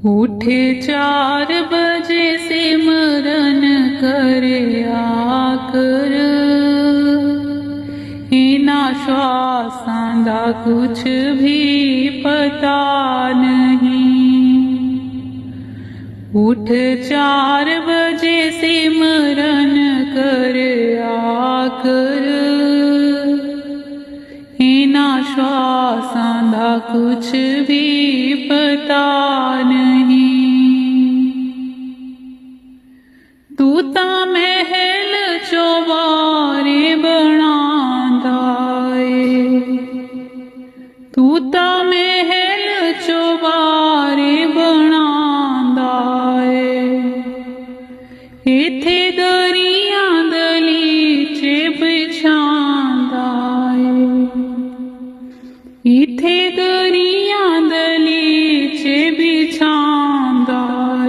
उठे 4 बजे सिमरन करे आकर, इना श्वासां दा कुछ भी पता नहीं। उठ 4 बजे सिमरन करे आकर, इना श्वासां दा कुछ भी पता नहीं। तू तां महल चौबारे बनांदा ए, तू तां महल चौबारे बनांदा ए। इत्थे दरियां दलीचे बिछांदा ए, इत्थे दरियां दलीचे बिछांदा ए,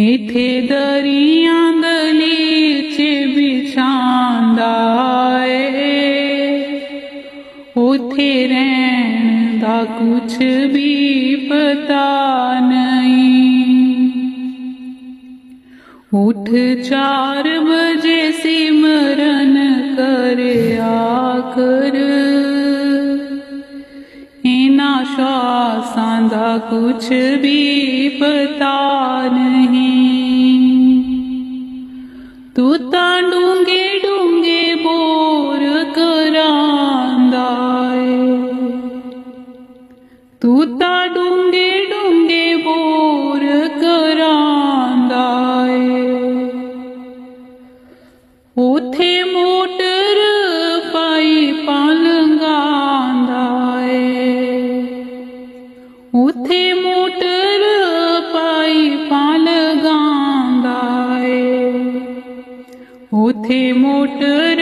इत्थे दरियां दलीचे बिछांदा ए। उत्थे रहण दा कुछ भी पता नहीं। उठ 4 बजे सिमरन करे आकर, इना श्वासां दा कुछ भी पता नहीं। तू तां डूंगे डूंगे बोर करांदा ए, तू तां डूंगे डूंगे बोर करांदा ए। उथे मोटर पाइपां लंघांदा ए, उथे मोटर पाइपां लगांदा ए, उथे मोटर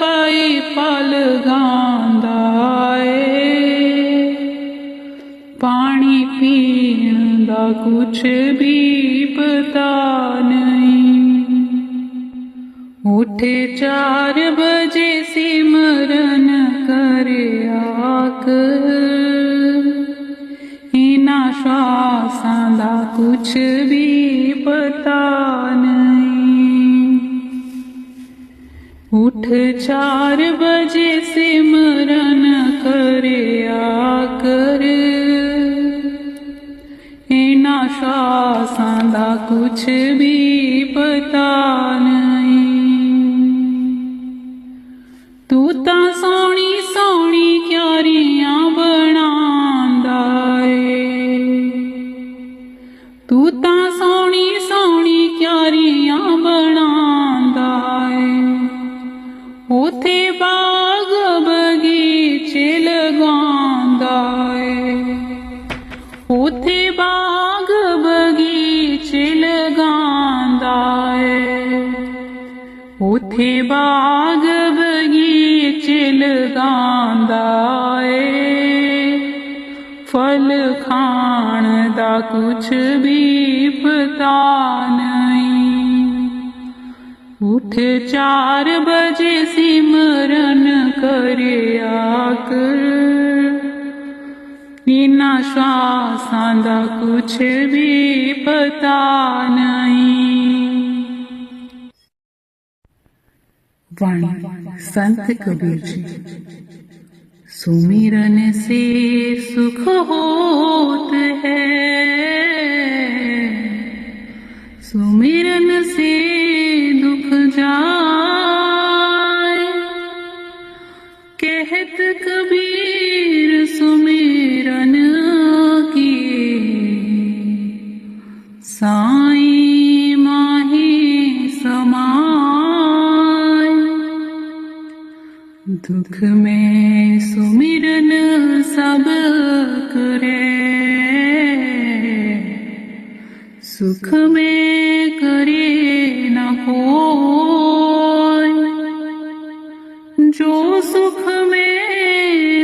पाइपां लगांदा ए। पानी पीण दा कुछ भी पता नहीं। उठे 4 बजे सिमरन करे आकर, इना श्वासां दा कुछ भी पता नहीं। उठ 4 बजे सिमरन करे आकर, इना श्वासां दा कुछ भी पता नहीं। तू तां सोहणी सोहणी क्यारियां बनांदा ए, तू तां सोहणी सोहणी क्यारियां बनांदा ए। उथे बाग बगीचे लगांदा ए, उथे बाग बगीचे लगांदा ए, उथे बाग बगीचे लगांदा ए। फल खाण दा कुछ भी पता नहीं। उठ 4 बजे सिमरन करे आकर, इना श्वासां दा कुछ भी पता नहीं। वाणी संत कबीर जी। सुमिरन से सुख होत है, सुमिरन से दुख जाए। कहत कबीर सुमिरन की, साईं माही समाए। दुख में सुमिरन सब करे, सुख में करे न कोई। जो सुख में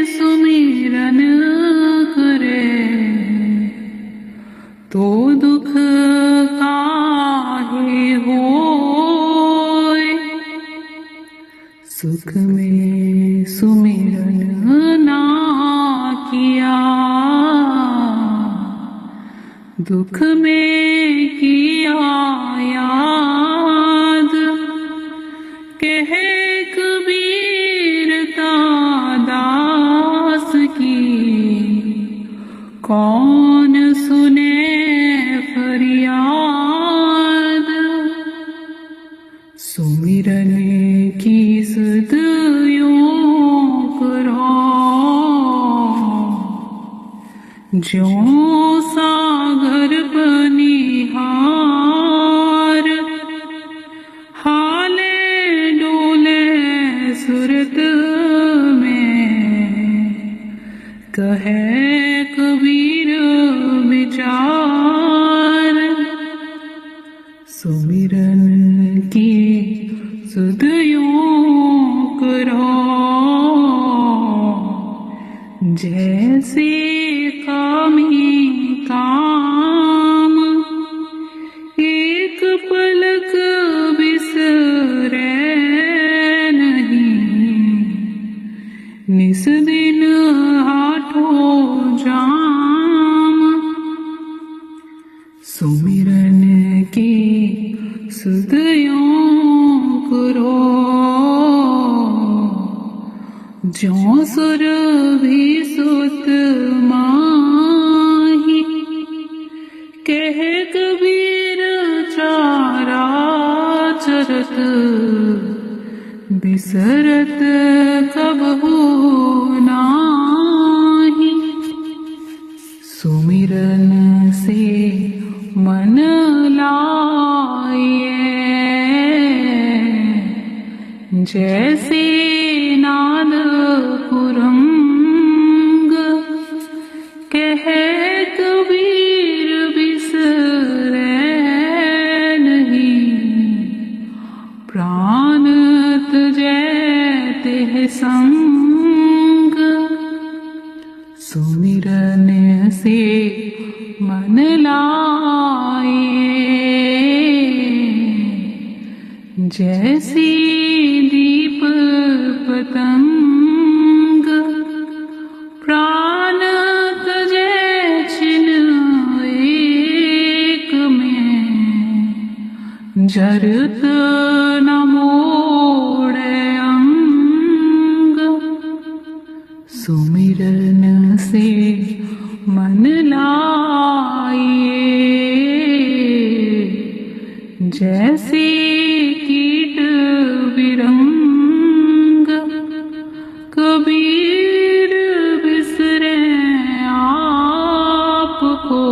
सुमिरन करे, तो दुख काहे होय। सुख में सुमिरन ना किया, दुख में किया याद, कह कबीर दास की, कौन सुने फरियाद। सुमिरन की सुध यूं करो, ज्यों सागर बनिहार, हाले डोले सुरत में, कहे कबीर विचार। सुमिरन की सुध यूं करो, जैसे कामी काम, एक पलक बिसरे नहीं, निस दिन हाथों जाम। सुमिरन की सुध यूं करो, ज्यों सुर भी सुत माही, कह कबीर चारा चरत, बिसरत कबहू नाही। सुमिरन से मन लाए, जैसे नाद कुरंग, कह कबीर बिसरे नहीं, प्राण तुझे तेह संग। सुमिरन से मन लाए, जैसे दीप पतंग, प्राण तुझे छिन एक में, जरत न मोड़े अंग। सुमिरन से मन लाए, जैसे कीट बिरंग, कबीर बिसरे आपको,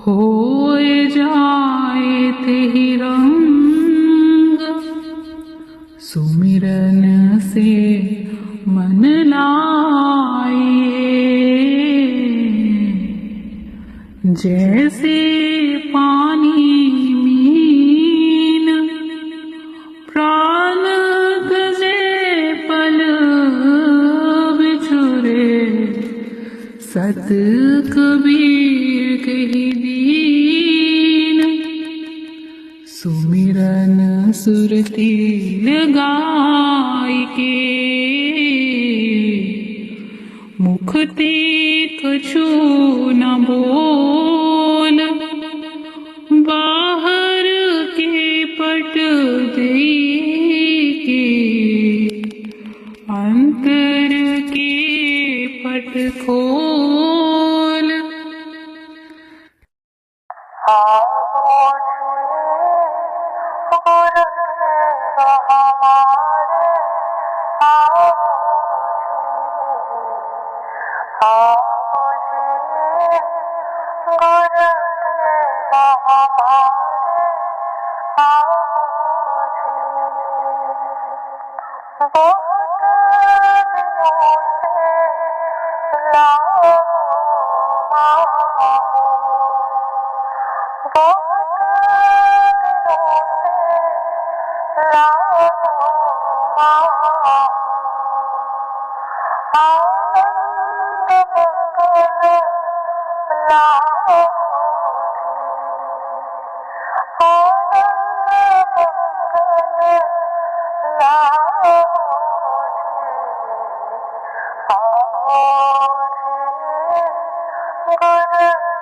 होए जाए तेहि रंग। सुमिरन से मन लाए, जैसे पानी मीन, प्राण तजे पल बिछुरे, सत कबीर कही दीन। सुमिरन सुरती लगाई के, मुख ते कछु न बोल, बाहर के पट दे के, अंतर के पट खोल। Good.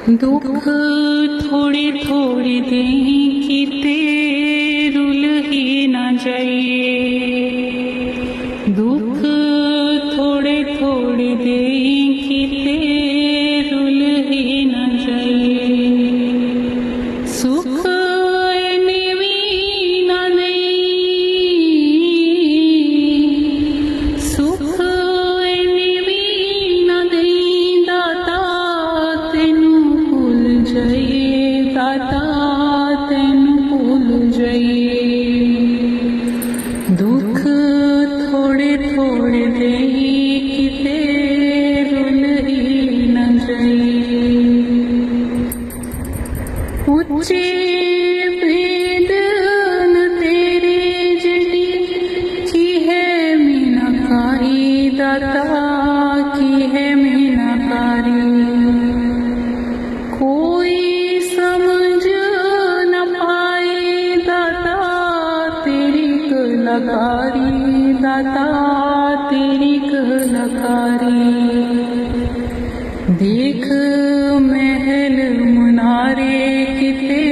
दुख थोड़े थोड़े दें किते रुल ही न जाइए। दुख थोड़े थोड़े दें किते रुल ही न जाइए। सुख निवी न नहीं, सुख निवी न नहीं, दाता तेनू भूल जाइए, दाता तेनू भूल जाइए। दुख थोड़े थोड़े दे किते रुल ही न जाइए। उच्चे भेद न तेरे जड़ी की है मीनाकारी, दाता की है मीनाकारी। कोई समझ न पाए दाता तेरी कलाकारी, दाता तेरी कलाकारी। देख महल मुनारे किते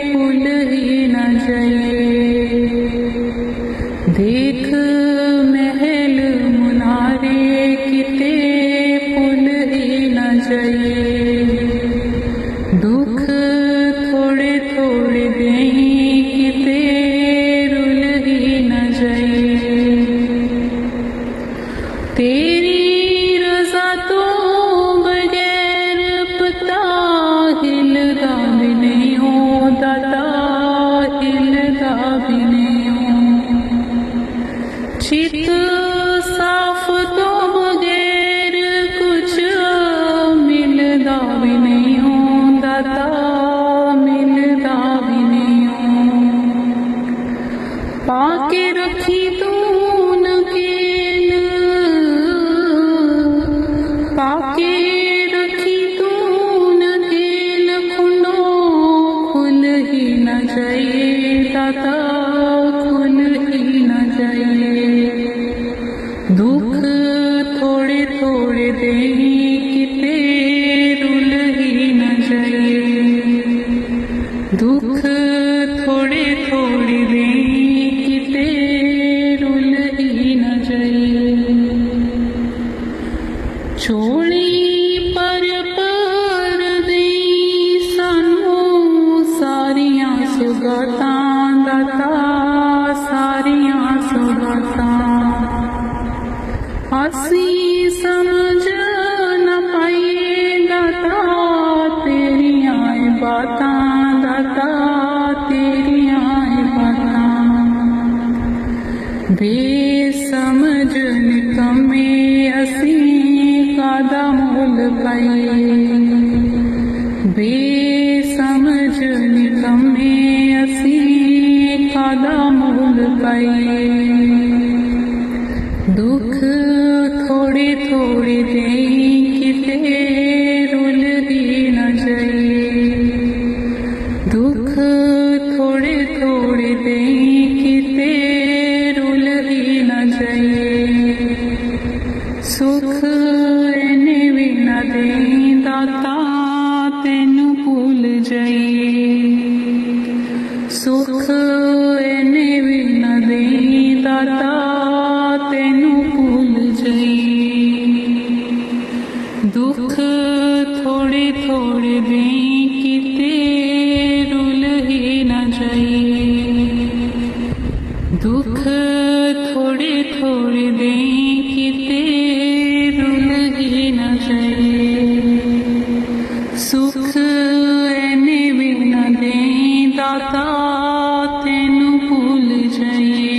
पुल ही न जाइए। देख महल मुनारे किते पुल ही न जाइए। दुख थोड़े थोड़े दें किते रुल ही न जाइए। तेरी रज़ा तो बगैर पता हिलदा भी नहीं हो, दाता हिलदा भी नहीं हो। चित साफ तो बगैर कुछ मिलदा भी नहीं हो, दाता मिलदा भी नहीं हो। पाके रखी तू नकेल, पाके रखी तू नकेल, खुनो खुल ही न जाइए, दाता खुल ही न जाइए। दुख थोड़े थोड़े दे किते रुल ही न जाइए। दुख थोड़े थोड़े दे किते रुल ही न जाइए। चोली पर दे सानू सारियां सुगातां, दाता सारियां सुगातां। असी समझ न पाइए दाता तेरियां बातां, दाता तेरियां बातां। बेसमझ निकम्मे असी कादा मुल पाइए। बेसमझ निकम्मे असी कादा मुल पाइए। दुख थोड़े थोड़े दे किते रुल ही न जाइए। दुख थोड़े थोड़े दे किते रुल ही न जाइए। सुख इन्ने भी न दे दाता तेनू भूल जाइए। सुख इन्ने भी न दे दाता तेनू भूल जाइए। दुख थोड़े थोड़े दे किते रुल ही न जाइए। दुख थोड़े थोड़े दे किते रुल ही न जाइए। सुख इन्ने भी न दे दाता तेनू भूल जाइए।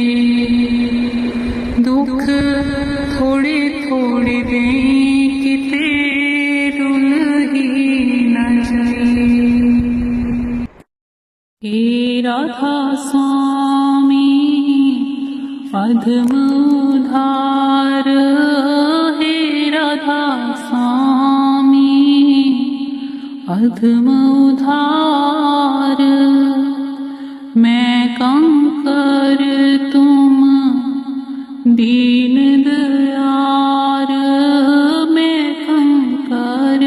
दुख थोड़े थोड़े दे किते रुल ही न जाइए। हे राधा स्वामी अधम उधार, हे राधा स्वामी अधम उधार। मैं कंकर तुम दीन दयार, मैं कंकर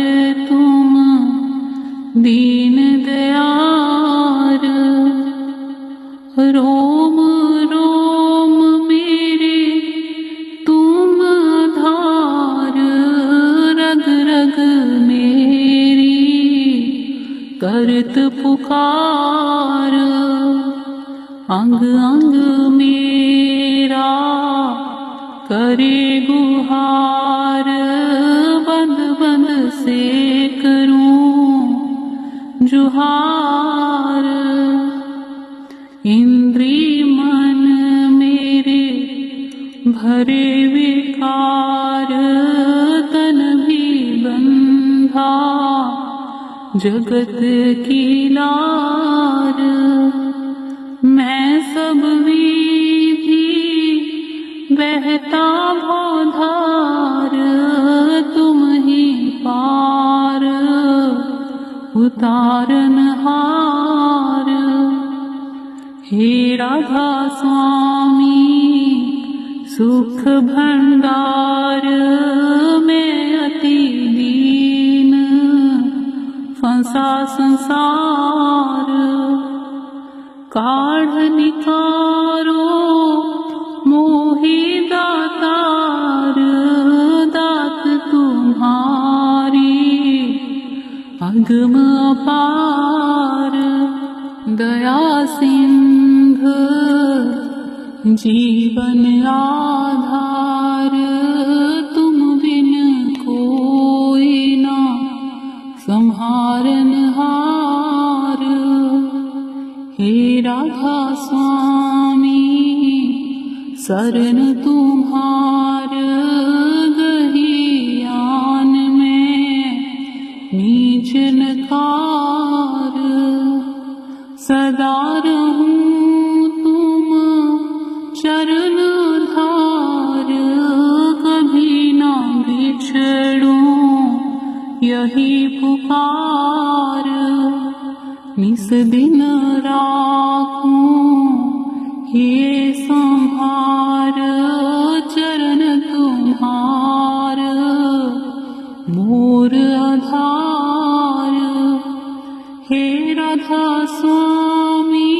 तुम दीन दयार, रोम रोम मेरे तुम आधार, रग रग मेरी करत पुकार, अंग अंग मेरा करे गुहार, बंद बंद से करूं जुहार। इंद्री मन मेरे भरे विकार, तन भी बंधा जगत की लार, मैं सब विधि बहता भवधार, तुम ही पार उतारनहार। हे राधा स्वामी सुख भंडार, मैं अति दीन फंसा संसार, काढ़ निकारो मोहि दातार, दात तुम्हारी अगम अपार, दया सिंध जीवन आधार, तुम बिन कोई ना संहारनहार। हे राधा स्वामी शरण तुम्हार, गहियान में नीच नकार, सदा रहूं तुम चरण धार, कभी ना बिछड़ूं यही पुकार, निस दिन राखूं हे संहार, चरण तुम्हार मोर आधार। हे राधा स्वामी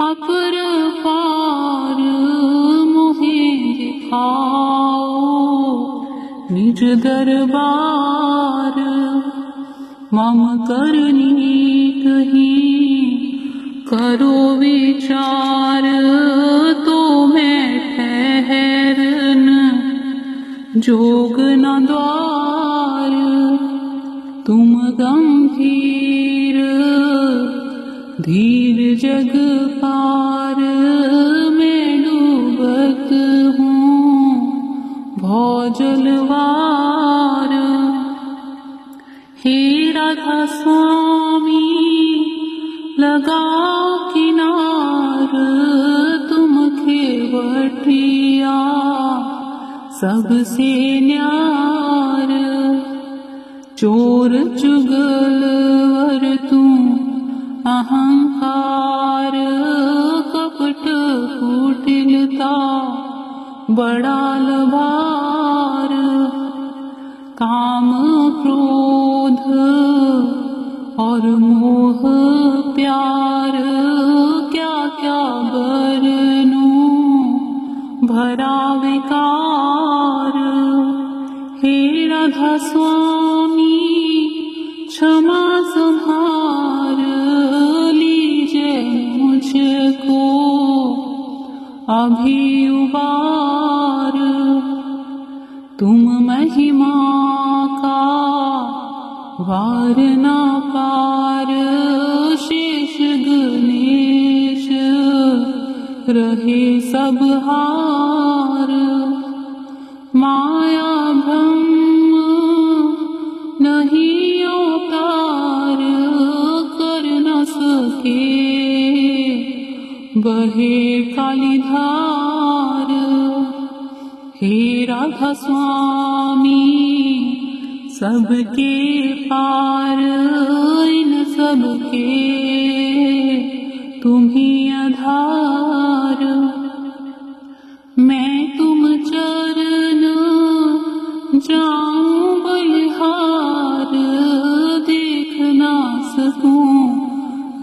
अपर पार, मोहे दिखाओ निज दरबार, मम करनी कहीं करो विचार, तो मैं ठहरन जोग न द्वार, तुम गंभीर धीर जग पार, मैं डूबत हूँ भौजलवार। हे राधा स्वामी लगाओ किनार, तुम खेवटिया सबसे न्यार, चोर चुगलवर तुम अहंकार, कपट कुटिलता बड़ा लभार, काम क्रोध और मोह प्यार, क्या क्या बरनूं भरा विकार। हे राधा स्वामी क्षमा संभार, लीजिए मुझको अभी उबार, तुम महिमा का वार ना पार, शेष गणेश रहे सब हार, माया ब्रह्म नहीं अवतार, कर न सके बहे कालीधार। हे राधा स्वामी सबके पार, इन सबके तुम ही आधार, मैं तुम चरण जाऊं बलिहार, देखना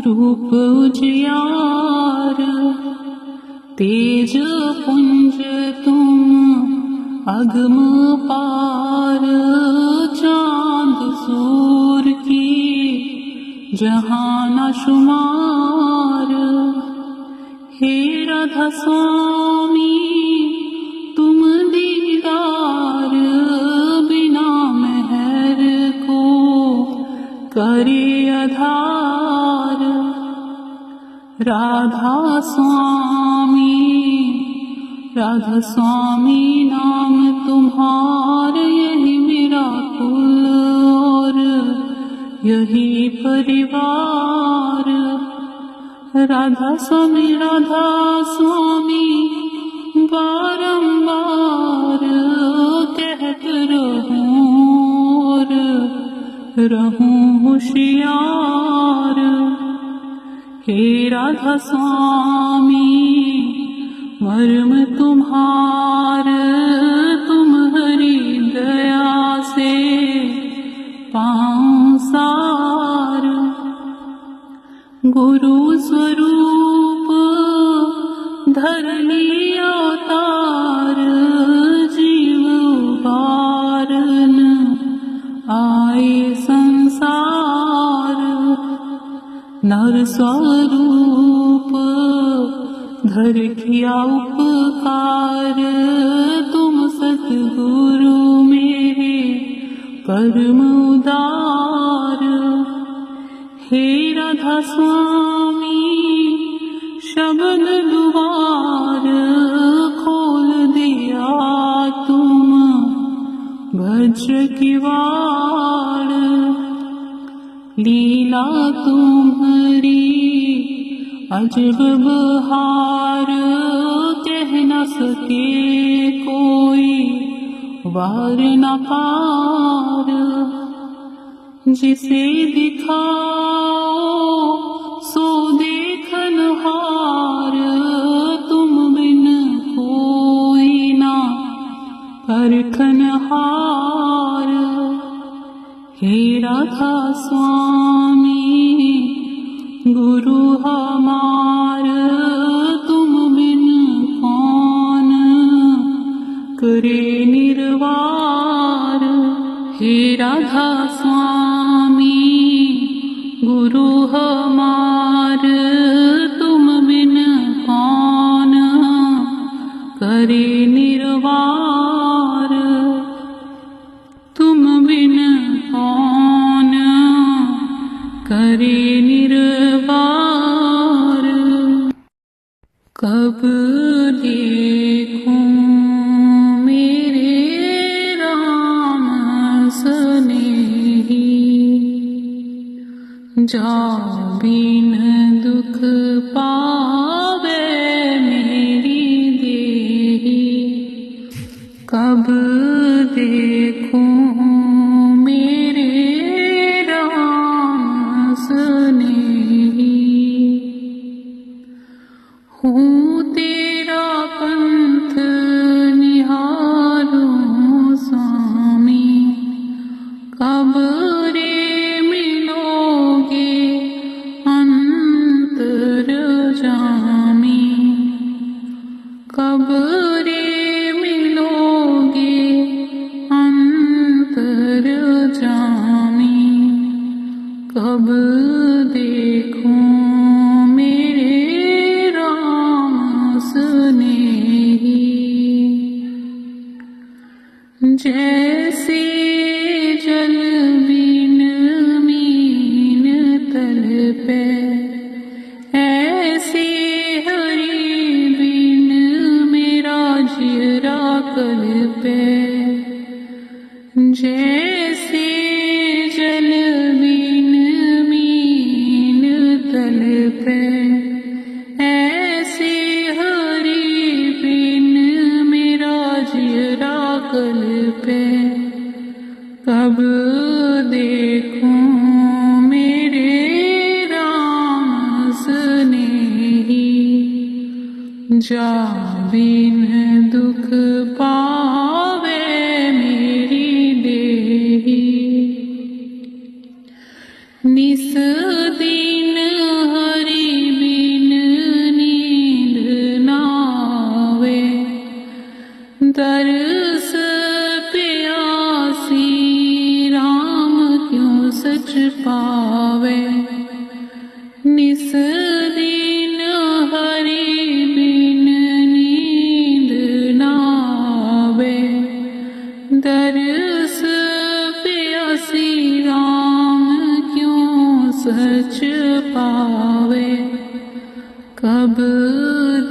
रूप उजियार, तेज पुंज तुम अगम पार, चांद सूर की जहां न शुमार। हे राधा स्वामी तुम दीदार, बिना मेहर को करे आधार। राधा स्वामी नाम तुम्हार, यही मेरा कुल और यही परिवार। राधा स्वामी बारंबार कहत रहूं और रहूं होशियार। हे राधा स्वामी मर्म तुम्हार, तुम हरि दया से पाऊं सार। गुरु स्वरूप धर लिया अवतार, जीव उबारन आए संसार। नर स्वरूप धर किया उपकार, तुम सतगुरु मेरे परम उदार। हे राधा स्वामी शब्द द्वार, खोल दिया तुम भज किवाड़। लीला तुम्हारी अजब बहार, कह न सके कोई वार न पार। जिसे दिखाओ सो देखन हार, तुम बिन कोई ना परखन हार। हे राधा स्वामी गुरु हमार, तुम बिन कौन करे निर्वार। हे राधा स्वामी गुरु हमार, तुम बिन कौन करे निर्वार। तुम बिन कौन करे निर्वार। कब देखूं मेरे राम सनेही, जा बिन दुख पावे मेरी देही। कब देखूं मेरे राम सनेही, हूँ तेरा पंथ निहारूं स्वामी। कब रे मिलोगे अंतर्जामी, कब रे मिलोगे अंतर्जामी। कब देखूं मेरे राम सनेही। जैसे जल बिन मीन तल पे, ऐसे हरि बिन मेरा जियरा कल पे। जैसे जल बिन मीन तल पे, ऐसे हरि बिन मेरा जियरा कल पे। कब देखूं मेरे राम सनेही, जा बिन दुख पावे मेरी देही। निस दिन पावे। निस दिन हरि बिन नींद नावे। दरस प्यासी राम क्यों सच पावे। कब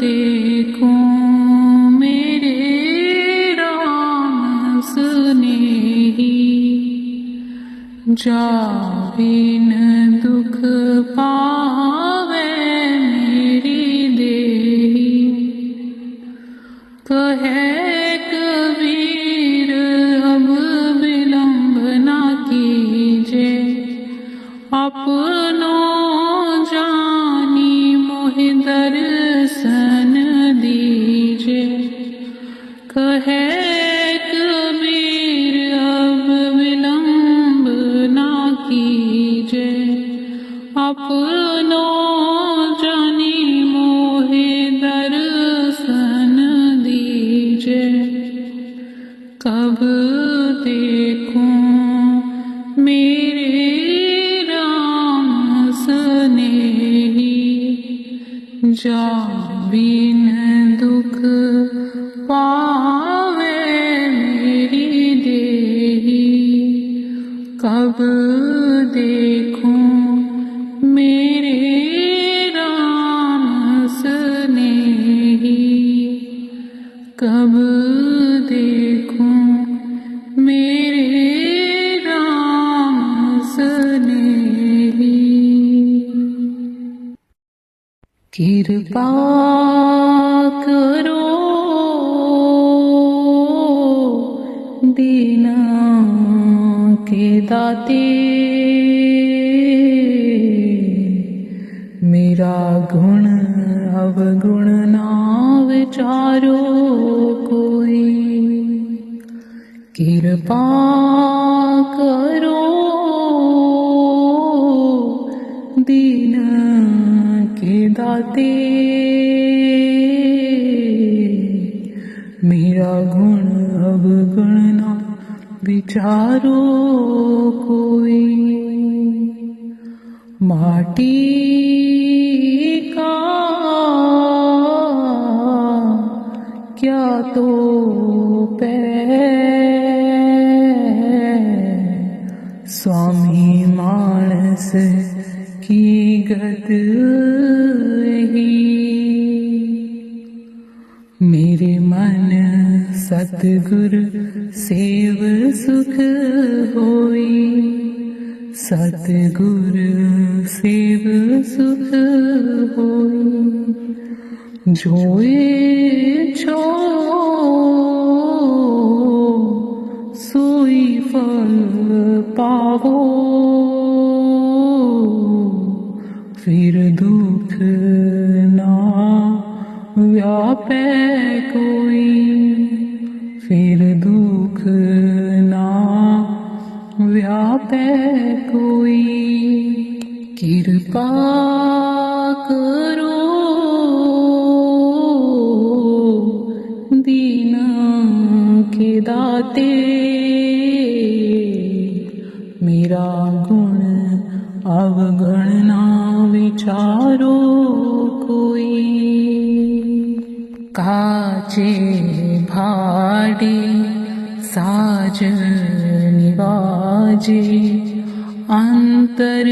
देखूं मेरे राम स्नेही। जाबिन दुख पावे मेरी देही। कहे कबीर अब विलंब ना कीजे। अपनों जानी मोहि दर्शन दीजे। कहे कबीर अब विलंब ना कीजे। अपनों जानी मोहि दर्शन दीजे। कब देखूं मेरे राम स्नेही। जाबिन दुख पावे मेरी देही। कब देखूं मेरे राम स्नेही। कब देखूं मेरे राम स्नेही। कृपा करो दीन के दाते। मेरा गुण अवगुण ना विचारो कोई। कृपा करो दीन के दाते। मेरा गुण अवगुण ना विचारो कोई। माटी का क्या तो पैर। स्वामी मानस की गत ही। मेरे मन सतगुर सेव सुख होई। सतगुर सेव सुख होई। जोए छो सोई फल पावो। फिर दुख ना व्यापे कोई। फिर दुख ना व्यापे कोई। कृपा करो दीन के दाते। मेरा गुण अवगुण ना विचारो कोई। काचे भाड़ी साज निवाजे। अंतर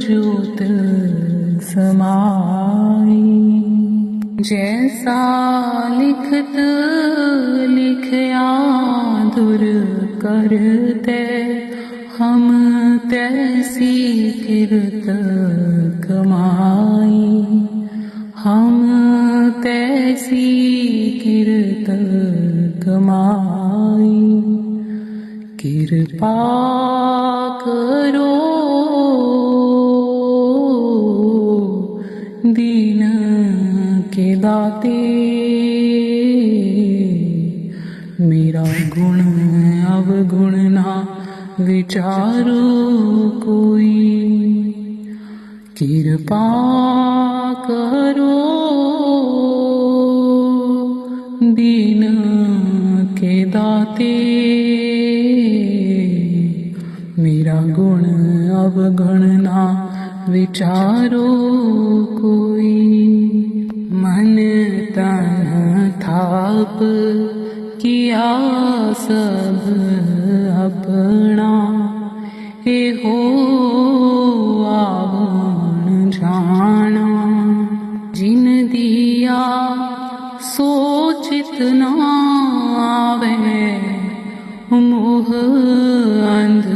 ज्योत समाई। जैसा लिखत लिखया दुर करते। हम तैसी किरत कमाई। हम तैसी किरत कमाई। कृपा करो दीन के दाते। मेरा गुण अवगुण ना विचारो कोई। कृपा करो दीन के दाते। मेरा गुण अवगुण ना विचारो कोई। मन तन थाप किया सब अपना, हे हो आवण जाना। जिन दिया सोचित न आवे, मोह अंध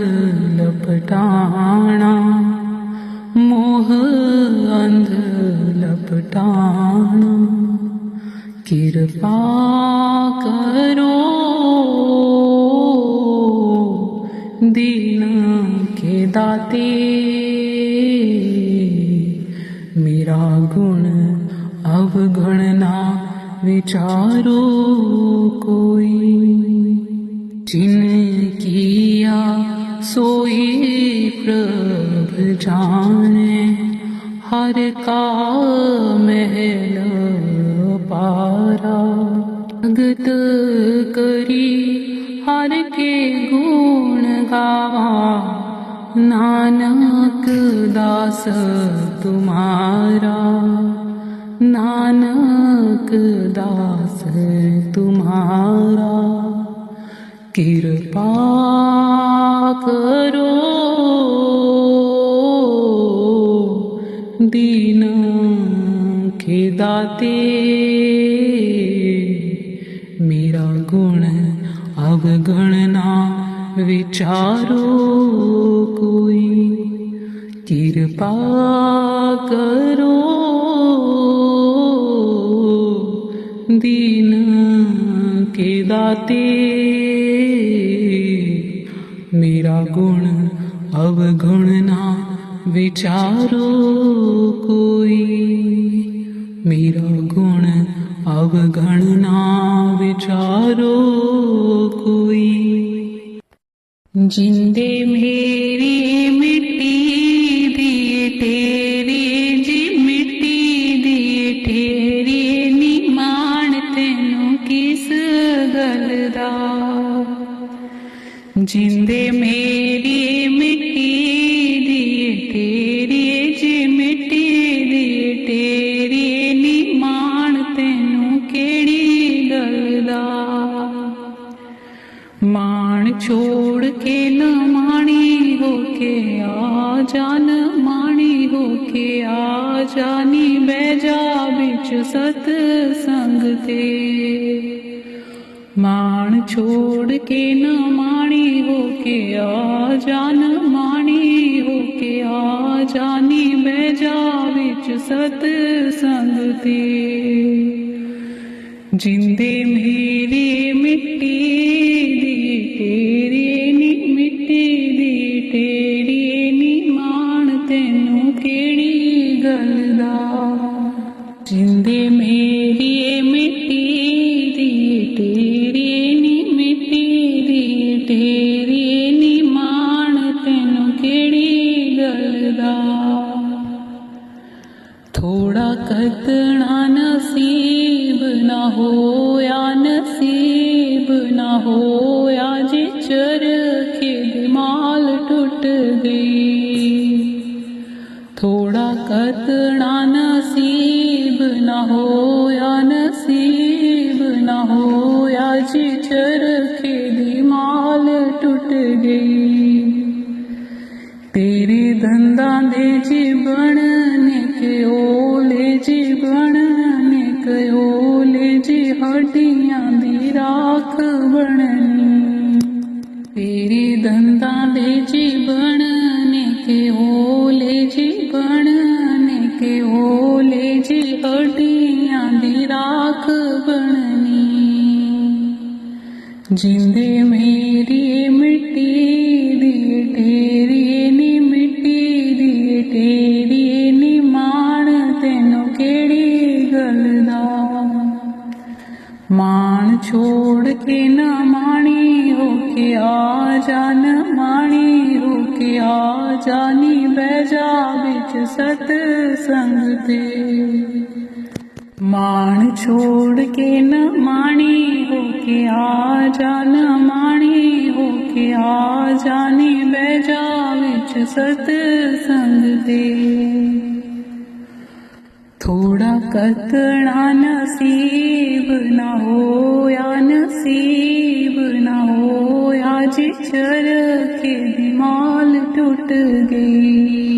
लपटाना, मोह अंध लपटाना। कृपा करो दीन के दाते, मेरा गुण अवगुण ना विचारो कोई। जिन किया सोई प्रभ जाने, हर का महल पारा। भगत करी हर के गुण गावा, नानक दास तुम्हारा, नानक दास तुम्हारा। कृपा करो दीन के दाते, मेरा गुण अवगुण ना विचारो कोई। कृपा करो दीन के दाते, मेरा गुण अवगुण ना विचारो कोई। मेरा गुण अवगुण ना विचारो कोई। जिंदे मेरी मिट्टी दिए तेरी, जी मिट्टी दिए तेरी, निमान तेनू किस गल दा। जिंदे मेरी मिट्टी दिए तेरी, जी मिट्टी दिए तेरी, निमान तेनू केड़ी गल दा। मान छोड़ के न माणी होके आ जान, माणी होके आ जानी बैजा बिच सतसंग ते। मान छोड़ के न माणी होके आ जान, माणी होके आ जानी बैजा बिच सतसंग ते। जिंदे मेरी मिट्टी दी तेरी, नी मिट्टी दी तेरी, नी मान तेनू केड़ी गल दा। जिंदे मेरी मिट्टी दी तेरी, नी मिट्टी दी तेरी, नी मान तेनू केड़ी गल दा। थोड़ा कतना नसीब ना होया, नसीब ना होया, जे चरखे दी माल टुट गई। थोड़ा कतना नसीब ना होया, नसीब ना होया, जे चरखे दी माल टुट गई। तेरे दंदां दे जीवन ने ओले जीवन ने ओले जी हड्डियां दी राख बननी। तेरे दंदां दे जीवन ने ओले जीवन ने ओले जी हड्डियां दी राख बननी। जिंदे मेरी मिट्टी दी तेरी, नी मिट्टी दी तेरी, नी मान तेनू केड़ी गल दा। मान छोड़ के न माणी होके आ जान, माणी होके आ जानी बैजा बिच सतसंग ते। मान छोड़ के न माणी होके आ जान, माणी हो के आ जानी बह जा विच सतसंग दे। थोड़ा कतना नसीब ना होया नसीब ना होया जी चरखे दी माल टूट गई।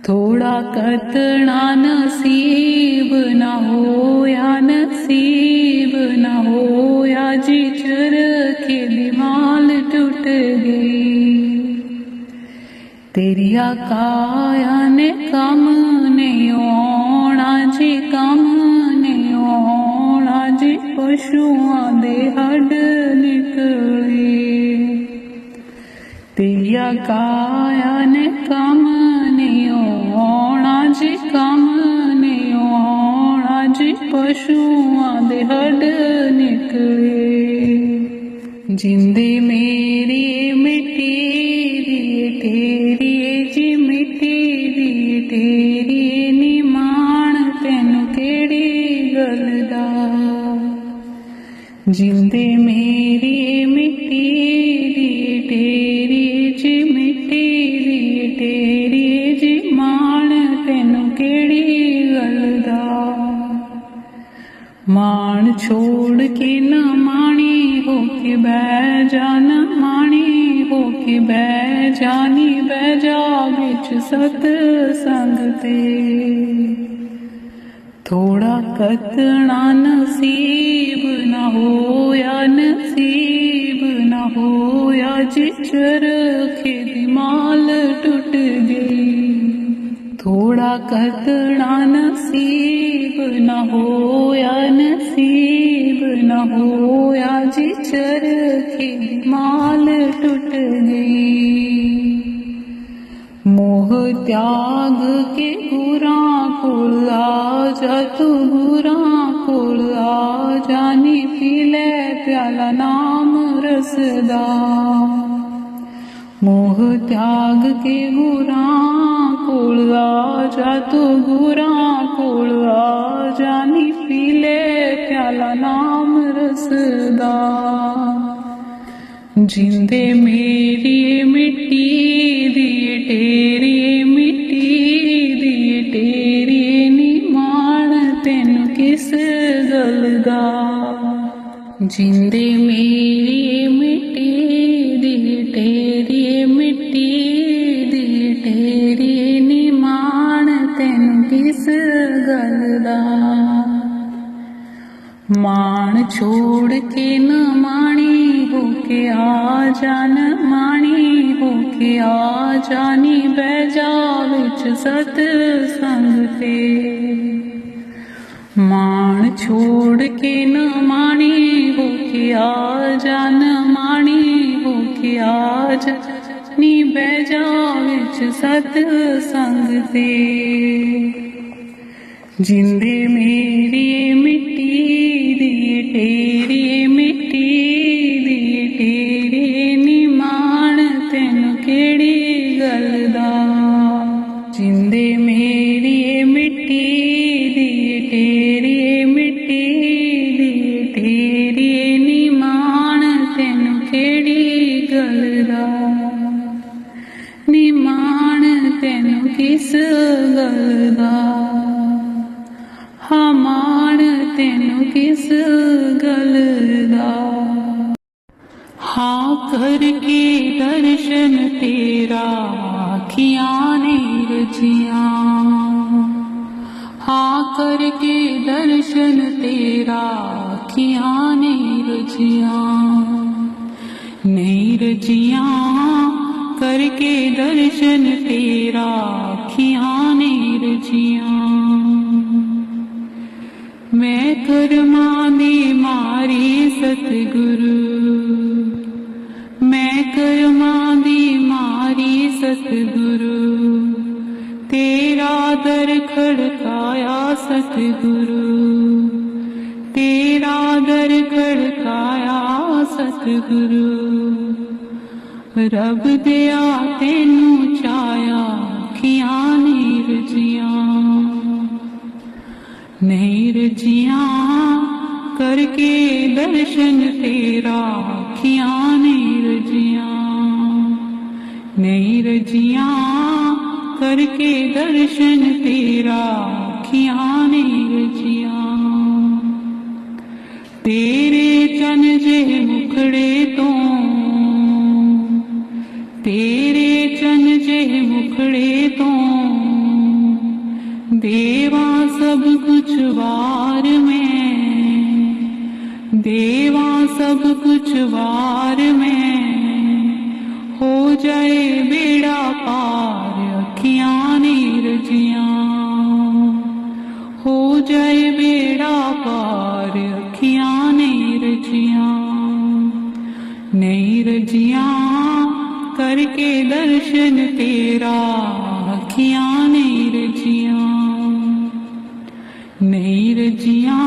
थोड़ा कतना नसीब ना होया नसीब ना होया जी चरखे दी माल टूट गई। तेरिया काया ने कम नहीं आना जी कम नहीं आना जी पशुआं दे हड निकले। तेरिया काया ने कम नहीं आना जी कम नहीं आना जी पशुआं दे हड निकले। जिंदे मेरी मिट्टी दी तेरी जी मिट्टी दी तेरी नी मान तैनू केड़ी गल दा। जिंदे मेरी मिट्टी दी तेरी जी मिट्टी दी तेरी जी मान तैनू केड़ी गल दा। मान छोड़ के न माणी हो के बह जा न माणी हो के बह जानी बह जा विच सतसंग ते। थोड़ा कतना नसीब ना होया नसीब ना होया जी चरखे दी माल टूट गई। थोड़ा कतना नसीब ना होया नसीब ना होया जी चरखे दी माल टूट गई। मोह त्याग के गुरां कोल आ जा तू गुरां कोल आ जानी पी ले प्याला नाम रसदा। मोह त्याग के गुरां कोल आ जा तू गुरां कोल आ जानी पी ले प्याला नाम रसदा। जिंदे मेरी मिट्टी दी तेरी मिट्टी दी तेरी नी मान तैनू किस गल दा। जिंदे मेरी मिट्टी दी तेरी मिट्टी दी तेरी नी मान तैनू किस गल दा। मान छोड़ के न माणी हो के आ जान माणी हो के आ जानी बह जा विच सतसंग ते। मान छोड़ के न माणी हो के आ जान माणी हो के आ जानी बह जा विच सतसंग ते। जिंदे मेरी मिट्टी दी तेरी मिट्टी दी तेरी नी मान तैनू केड़ी गल दा। जिंदे मेरी मिट्टी दी तेरी मिट्टी दी तेरी नी मान तैनू केड़ी गल दा। नी मान तैनू किस गल दा। हाँ मान तैनू किस गल दा। हाँ करके दर्शन तेरा अखियां ने रजियां। हाँ करके दर्शन तेरा अखियां ने रजियां। नहीं रजियां करके दर्शन तेरा अखियां ने रजियां। मैं कर्मां दी मारी सतगुरु मैं कर्मां दी मारी सतगुरु तेरा दर खड़काया सतगुरु तेरा दर खड़काया सतगुरु। रब दिया तेनू चाया अखियां नी रजियां। नहीं रजियां करके दर्शन तेरा अखियां नहीं रजियां, नहीं रजियां करके दर्शन तेरा, अखियां नहीं रजियां। तेरे चन जे मुखड़े तो, तेरे चन जे मुखड़े तो देवा सब कुछ वार में, देवा सब कुछ वार में हो जाए बेड़ा पार, अखियां नहीं रजियां, हो जाए बेड़ा पार, अखियां नहीं रजियां, नहीं रजियां करके दर्शन तेरा, अखियां नहीं रजियां, नहीं रजियां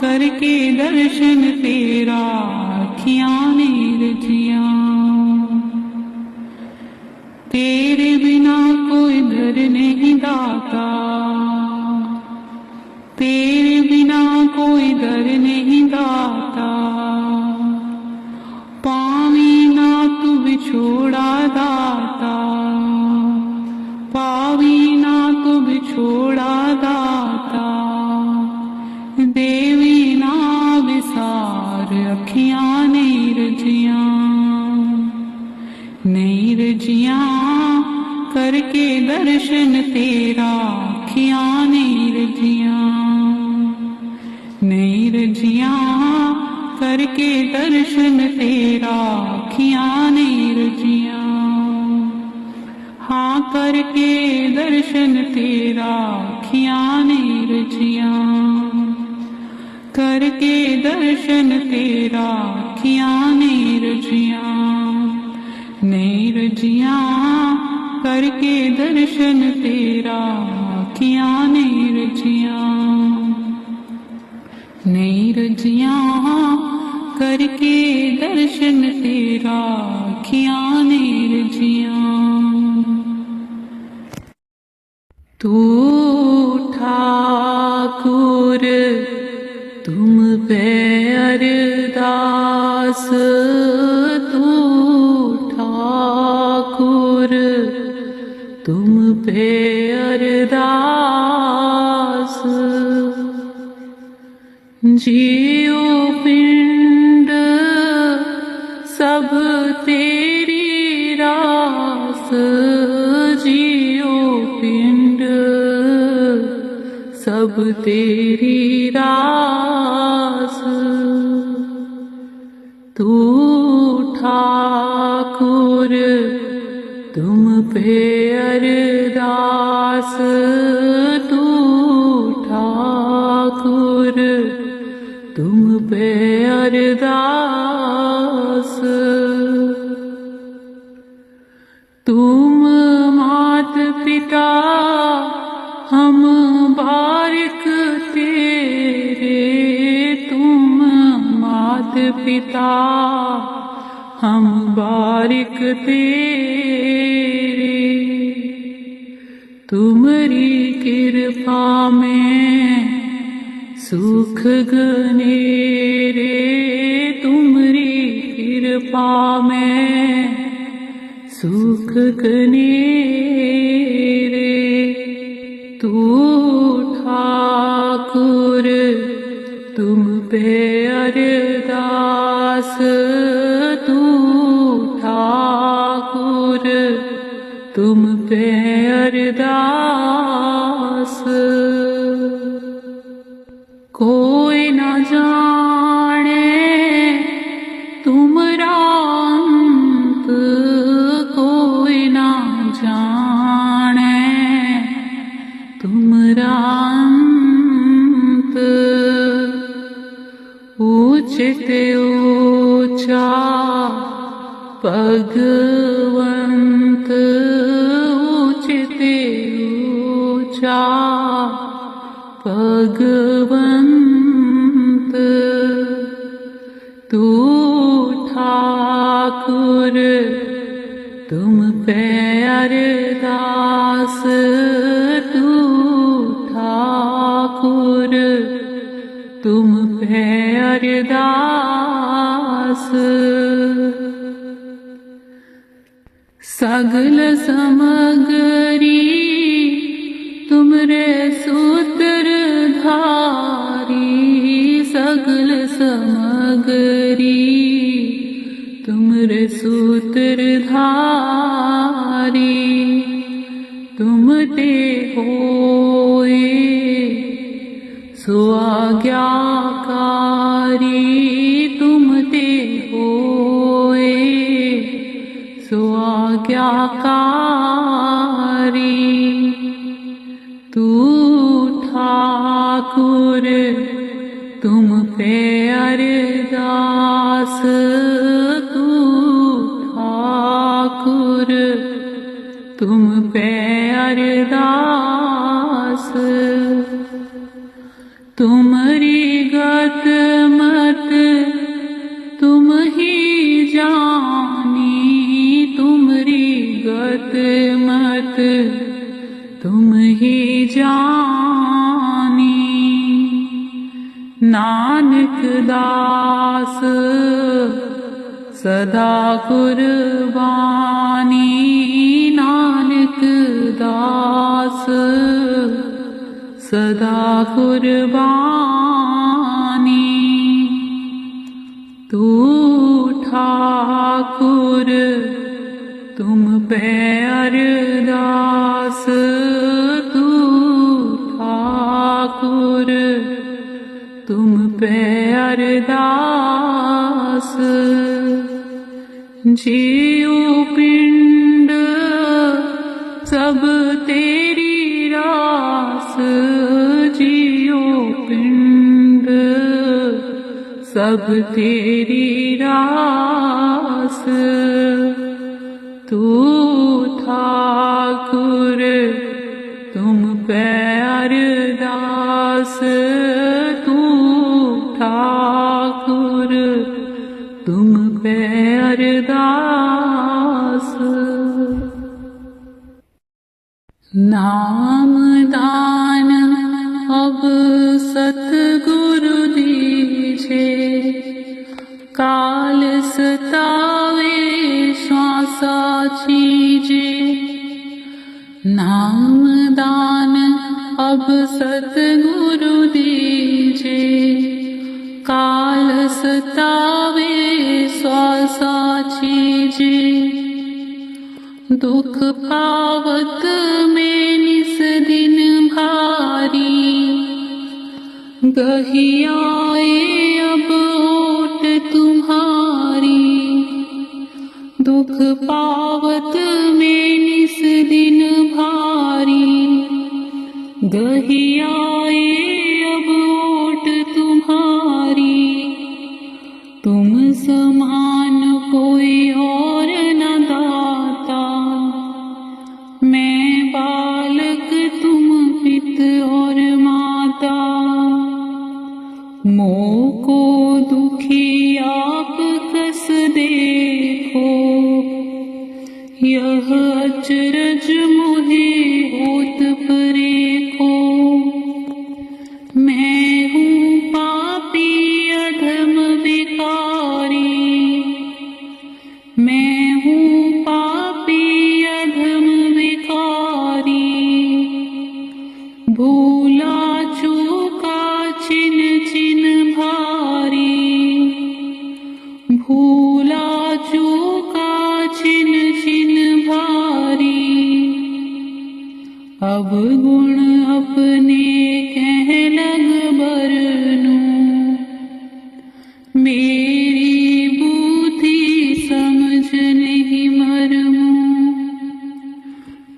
करके दर्शन तेरा, अखियां नहीं रजियां। तेरे बिना कोई घर नहीं दाता, तेरे बिना कोई दर नहीं दाता, पावी ना तू बिछोड़ा दाता, पावी ना तू बिछोड़ा दाता, देवी ना विसार, अखियां नहीं रजियां, नहीं रजियां करके दर्शन तेरा, अखियां नहीं रजियां, नहीं रजियां करके दर्शन तेरा, अखियां नहीं रजियां। हाँ करके दर्शन तेरा, अखियां नहीं रजियां, करके दर्शन तेरा, अखियां नहीं रजियां, नहीं रजियां करके दर्शन तेरा, अखियां नहीं रजियां, नहीं रजियां करके दर्शन तेरा, अखियां नहीं रजियां। तू ठाकुर तुम पे अरदास, तू ठाकुर तुम पे अरदास, जियो पिंड सब तेरी रास, जियो पिंड सब तेरी रास, तू ठाकुर तुम पे अरदास, तू ठाकुर तुम पे अरदास, तुम मात पिता हम बारिक तेरे, तुम मात पिता हम बारिक तेरे, तुम्हारी कृपा में सुख घनेरे, तुम्हारी कृपा में सुख घनेरे, तू ठाकुर तुम पे अरदास, तू ठाकुर तुम पे अरदास, कोई न जाने तुमरा अंत, कोई न जाने तुमरा अंत, ऊंचित ऊंचा भगवंत, ऊंचित ऊंचा भगवंत, तू ठाकुर तुम पे अरदास, तू ठाकुर तुम पे अरदास, दास। सगल समगरी तुमरे सूत्रधारी, सगल समगरी तुमरे सूत्रधारी। तुम ते होए सो आज्ञाकारी, तुम ते होए सो आज्ञाकारी। तू ठाकुर तुम पे अरदास, तू ठाकुर तुम पे अरदास। तुमरी गत मत तुम ही जानी, तुमरी गत मत तुम ही जानी। नानक दास सदा कुर्बानी, नानक दास सदा कुर्बानी। तू ठाकुर तुम पे अरदास, तू ठाकुर तुम पे अरदास। जीव पिंड सब तेरी रास, जियो पिंड सब तेरी रास। तू ठाकुर तुम पे अरदास, तू ठाकुर तुम पे अरदास। नाम दान अब सतगुरु दीजे, काल सतावे श्वासा छीजे। नाम दान अब सतगुरु दीजे, काल सतावे श्वासा छीजे। दुख पावत में निस दिन भारी, गहियाए अब ओट तुम्हारी। दुख पावत में निस दिन भारी, गहियाए अब ओट तुम्हारी। तुम समान कोई और न दाता, मैं बालक तुम पित और माता। मोह को दुखी आप कस देखो, यह अचरज मुझे होत परेखो। मैं हूँ पापी अधम विकारी, मैं हूँ पापी अधम विकारी। भूला चूका छिन छिन भारी, भूला चूका छिन छिन भारी। अब गुण अपने कह लग बरनूं, मेरी बुद्धि समझ नहीं मरमूं।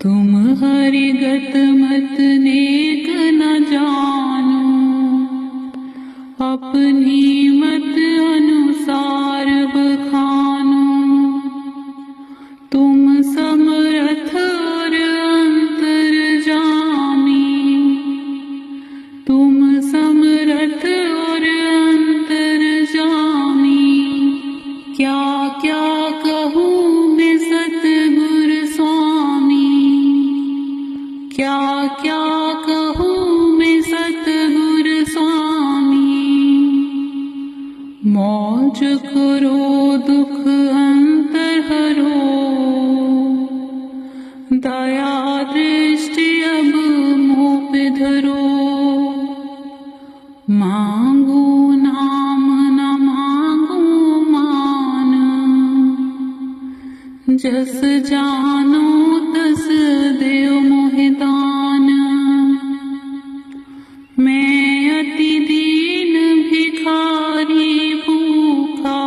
तुम हरिगत मत नेक न जानो, अपनी मत अनुसार बखानो। तुम समर्थ और अंतर्जामी, तुम समर्थ और अंतर्जामी। क्या क्या कहूँ मैं सतगुरु स्वामी, क्या क्या कहूँ मैं सतगुरु स्वामी। मौज करो दया दृष्टि अब मुँह पे धरो, मांगू नाम न मांगू मान, जस जानो तस देव मोहि दान। मैं अति दीन भिखारी भूखा,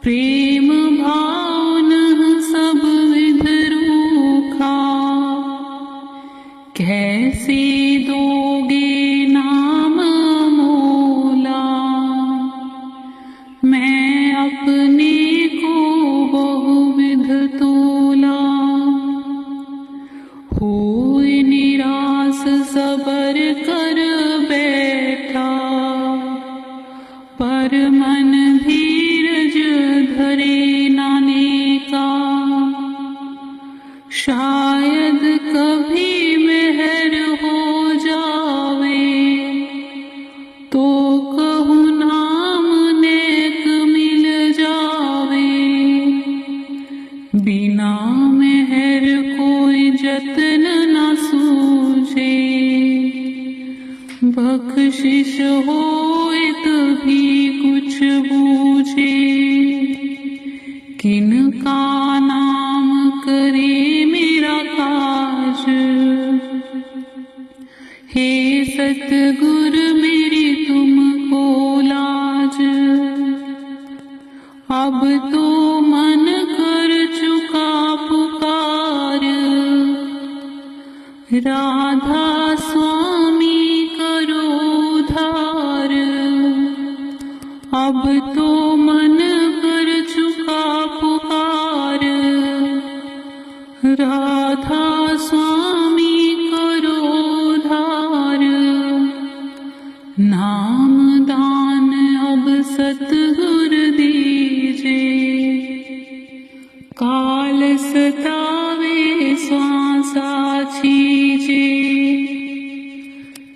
प्रेम भाव न सब विध रूखा, कैसे दोगे नाम मोला, मैं अपने को बहुविध तोला। होय निरास सबर कर बैठा, पर मन धीरज धरे नाने का, शायद कभी मेहर हो जावे, तो कहूँ नाम नेक मिल जावे। बिना मेहर कोई जतन न सूझे, बख्शिश होए तभी कुछ बूझे। किनका नाम करे मेरा काज, हे सतगुर मेरी तुमको लाज। अब तो मन कर चुका पुकार, राधा स्वामी करो उद्धार। अब तो मन कर चुका पुकार, राधा स्वामी करो उद्धार। नाम दान अब सतगुर दीजे, काल सतावे श्वासा छीजे।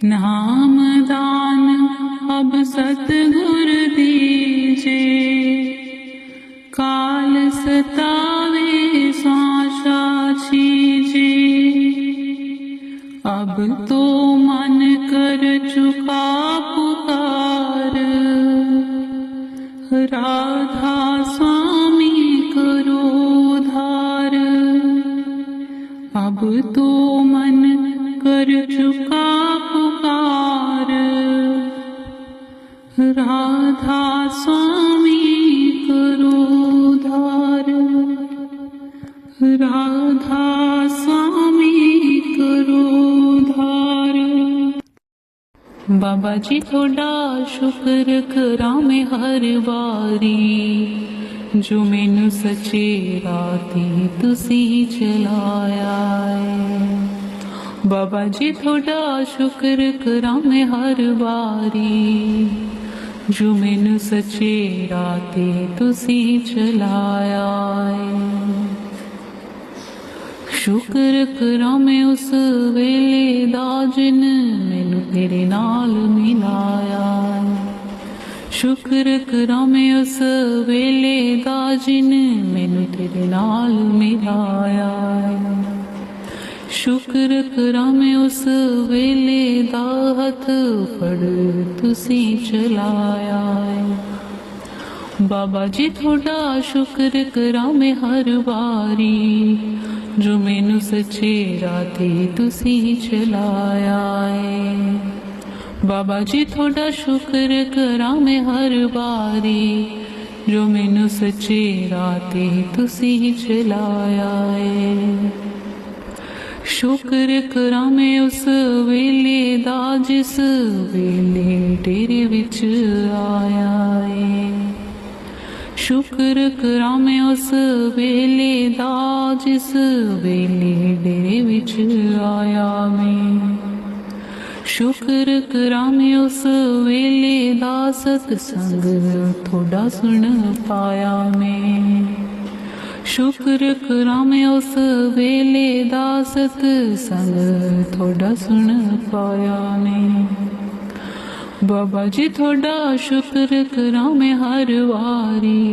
नाम दान अब सतगुर दीजे, काल सतावे श्वासा छीजे। अब तो मन कर चुका पुकार, राधा स्वामी करो उद्धार। अब तो मन कर चुका पुकार, राधा स्वामी करो उद्धार। राधा स्वामी करो उद्धार। बाबा जी थोड़ा शुक्र करा मैं हर वारी, जो मैनू सच्चे राती तुसी चलाया है। बाबा जी थोड़ा शुक्र करा मैं हर वारी, जो मैनू सच्चे राती तुसी चलाया है। शुक्र करा मैं उस वेले दा जिन मैनू तेरे नाल मिलाया है। शुक्र करा मैं उस वेले दा जिन मैनू तेरे नाल मिलाया है। शुक्र करा मैं उस वेले दा हथ फड़ तुसी चलाया है। बाबा जी थोड़ा शुक्र करा मैं हर वारी, जो मैनू सच्चे राती तुसी चलाया है। बाबा जी थोड़ा शुक्र करा मैं हर वारी, जो मैनू सच्चे राती तुसी चलाया है। शुक्र करा मैं उस वेले दा जिस वेले तेरे विच आया है। शुक्र करा मैं उस वेले दा जिस वेले तेरे विच आया मैं। शुक्र करा मैं उस वेले दा सतसंग थोड़ा सुन पाया मैं। शुक्र करा मैं उस वेले दा सतसंग थोड़ा सुन पाया मैं। बाबा जी थोड़ा शुक्र करा मैं हर वारी,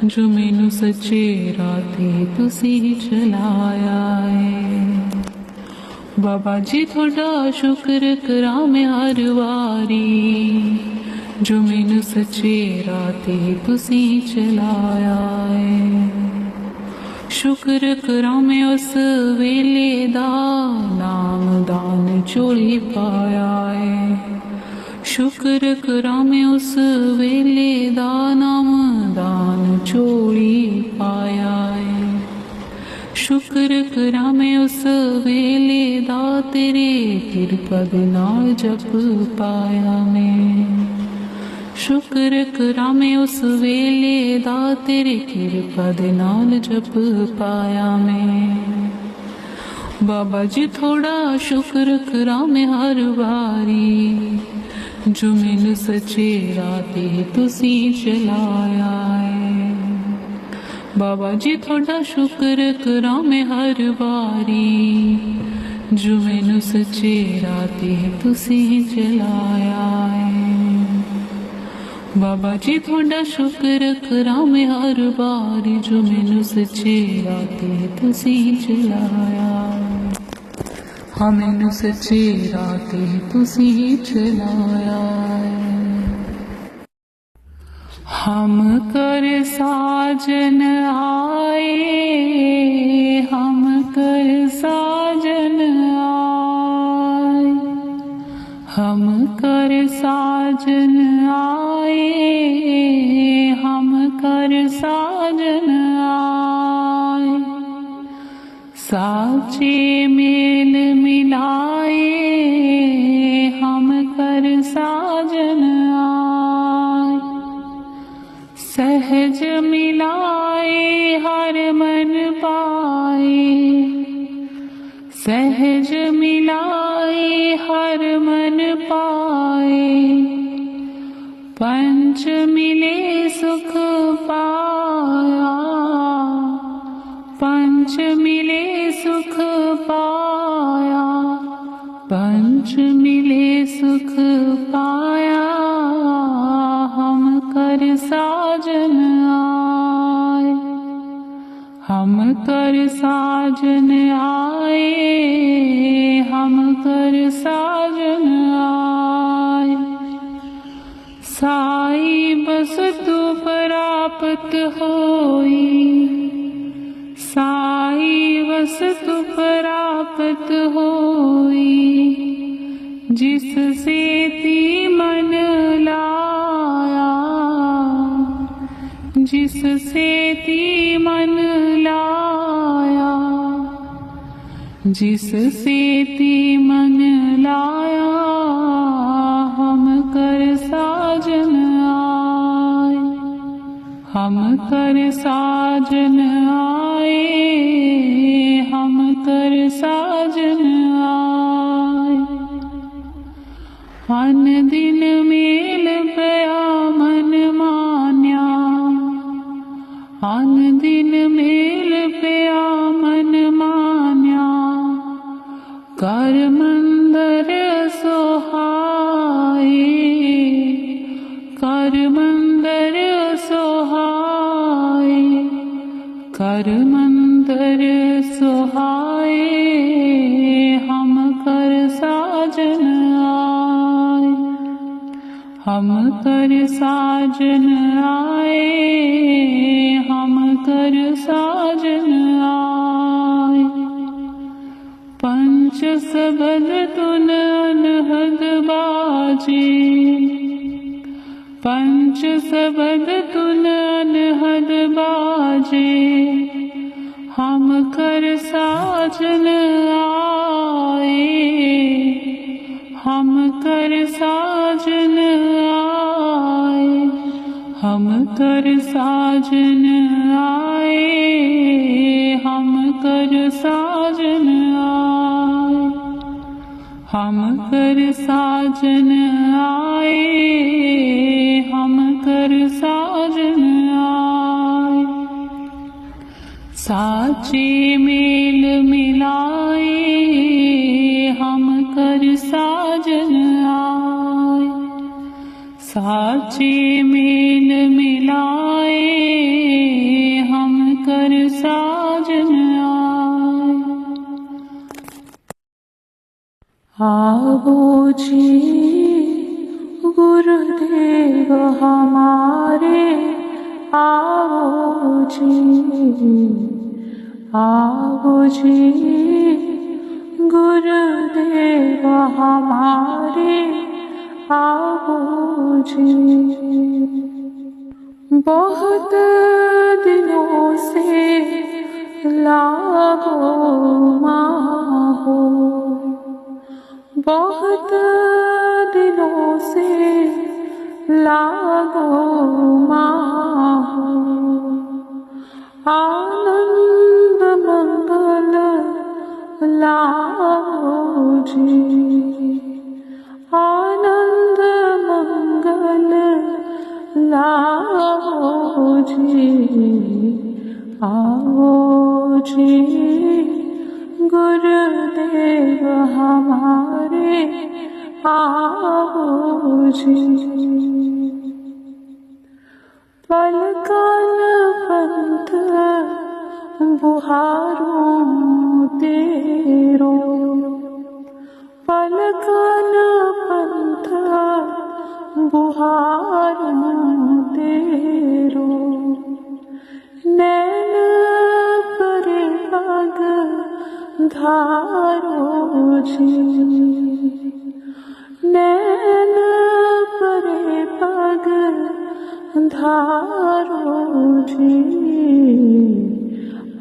जो मैनू सच्चे राते तुसी चलाया है। बाबा जी थोड़ा शुक्र करा मैं हर वारी, जो मैनू सच्चे राते तुसी चलाया है। शुक्र करा मैं उस वेले दा नाम दान चोली पाया है। शुक्र करा मैं उस वेले दा नाम दान चोली पाया है। शुक्र करा मैं उस वेले दा तेरे किरपा दे नाल जप पाया मैं। शुक्र करा मैं उस वेले दा तेरे किरपा दे नाल जप पाया मैं। बाबा जी थोड़ा शुक्र करा मैं हर बारी, जो मैनू सच्चे राते तुसी चलाया है। बाबा जी थोड़ा शुक्र करा मैं हर बारी, जो मैनू सच्चे राते तुसी चलाया है। बाबा जी थोड़ा शुक्र करा मैं हर बारी, जो मैनू सच्चे राते तुसी चलाया। हाँ मैनू सच्चे राते तुसी चलाया। हम कर साजन आए, हम कर साजन आए, हम कर साजन आए, हम कर साजन आए। साचे मेल मिलाए, हम कर साजन आए। सहज मिलाए हर मन पाए, सहज मिलाए हर मन पाए। पंच मिले सुख पाया, पंच मिले सुख पाया, पंच मिले सुख पाया। हम कर साजन आए, हम कर साजन आए, हम कर साजन आए। साई बस तू प्राप्त होई, साई बस तू प्राप्त होई। जिससे ती मन लाया, जिससे ती मन लाया, जिससे ती मन लाया। हम कर साजन आए, हम कर साजन आए, हम कर साजन आए। अन दिन मेल पया मन मान्या, अन दिन मेल पया मन मान्या। कर मंदर सोहाए, कर मंदर सोहाए, कर मंदर सोहाए। हम कर साजन आए, हम कर साजन आए, हम कर साजन आए। पंच सबद तुन अनहद बाजे, पंच सबद तुन अनहद बाजे। हम कर साजन आए, हम कर साजन आए, हम कर साजन आए, हम कर साजन आए। हम कर साजन आए, हम कर साजन आए। साचे मेल मिलाए, हम कर साजन आए। साचे मेल मिलाए हम कर साजन आए। आवो जी गुरुदेव हमारे, आवो जी, आवो जी गुरुदेव हमारे, आवो जी। बहुत दिनों से लागो माहो, बहुत दिनों से लागो माहो, आनंद मंगल लाओ जी, आनंद मंगल लाओ जी, आओ जी गुरुदेव हमारे, आओ जी। पल काल पंथ बुहारूं तेरो, पल काल पंथ बुहारूं तेरो, नैन परे पग धारो जी, नैन परे पग धारो जी,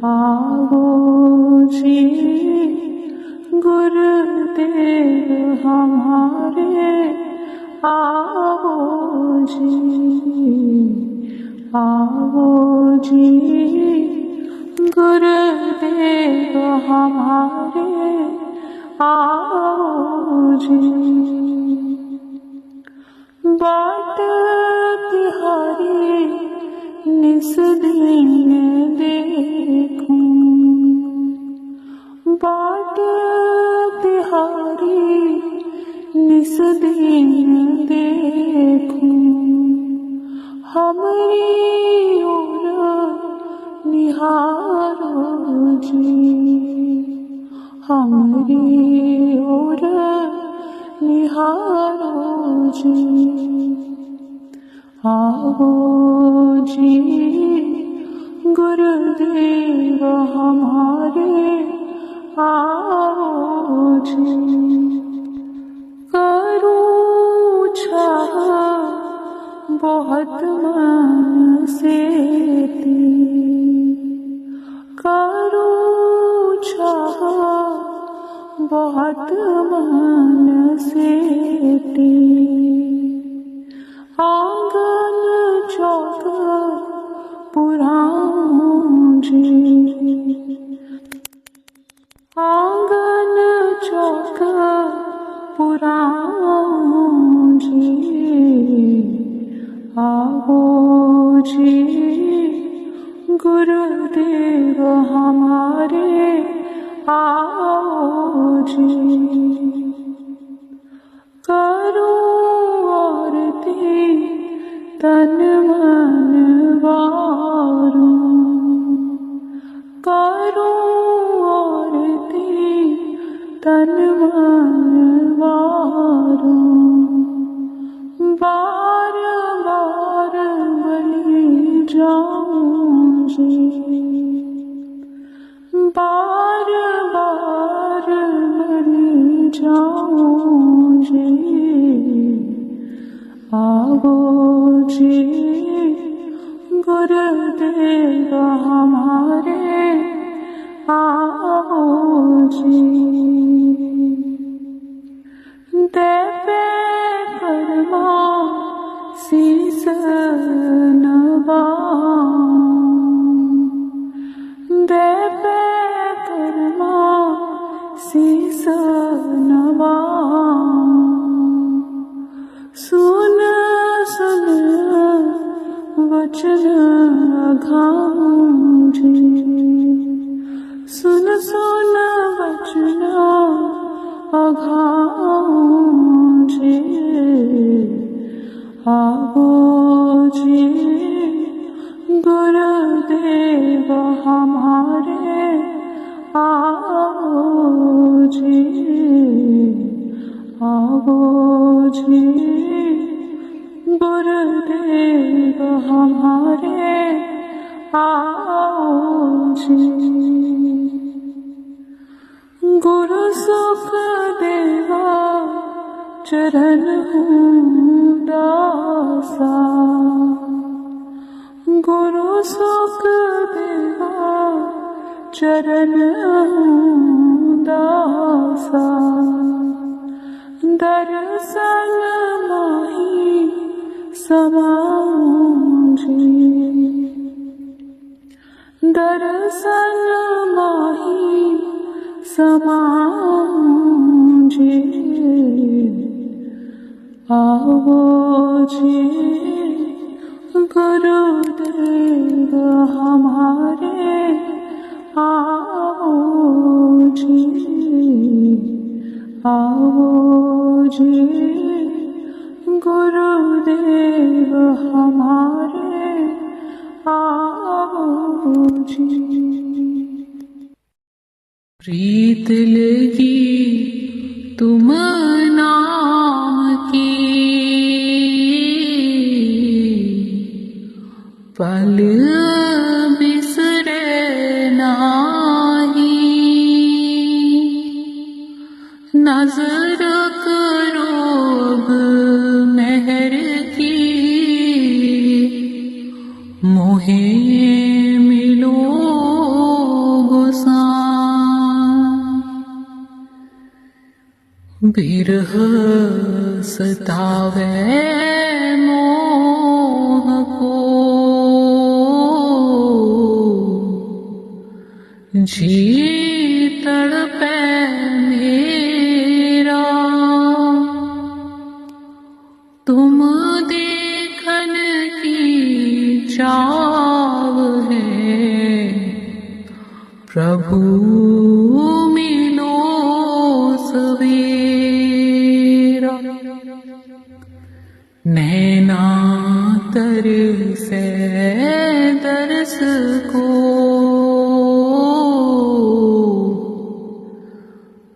आओ जी गुरुदेव हमारे, आओ जी, आओ जी गुरुदेव हमारे, आओ जी। बाट तिहारी निस दिन देखूं, बाट तिहारी निस दिन देखूं, हमारी ओर निहारो जी, हमारी ओर निहारो जी, आओ जी गुरुदेव हमारे, आओ जी। करूं चाह बहुत मन से ती, करूं चाह बहुत मन से ती, आंगन चौक पुराऊं जी, आंगन चौक पुराऊं जी, आओ जी गुरुदेव हमारे, आओ जी। करो आरती तन मन वारूं, करो आरती तन मन वारूं, बार बार बलि जाऊं जी, बार बार बलि जाऊं जी, आओ जी गुरुदेव हमारे, आओ जी। देवे कर्मा शीस नवाऊं, देवे कर्मा शीस नवाऊं, सुन सुन वचन अघाऊं जी, सुन सुन वचन अघाऊं जी, आओ जी गुरुदेव हमारे, आओ जी, आओ जी गुरुदेव हमारे, आओ जी। गुरु सुख देवा चरण हूँ दासा, गुरु सुख देवा चरण हूँ दासा, दर्शन माही समाऊं जी, दर्शन माही समाऊं जी। आओ जी गुरुदेव हमारे, आओ जी, आओ जी गुरुदेव हमारे, आओ जी। प्रीत लगी तुम नाम की, पल बिसरे नाही, नजर करो मेहर की, मोहे मिलो गोसाई। बिरह सतावे मोह को, जी तड़पे मेरा, तुम देखन की चाव है, प्रभु मिलो सवेरा। नैना तरसे दरस को,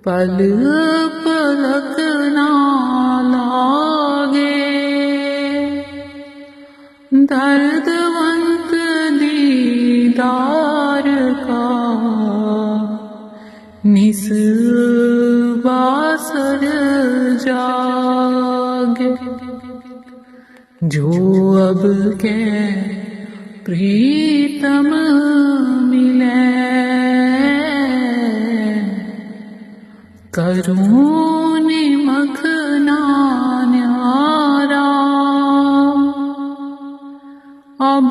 पल पलक ना लागे, दर्दवंत दीदार का निस बासर जागे। जो अब के प्रीतम मिले, करूं निमख ना न्यारा, अब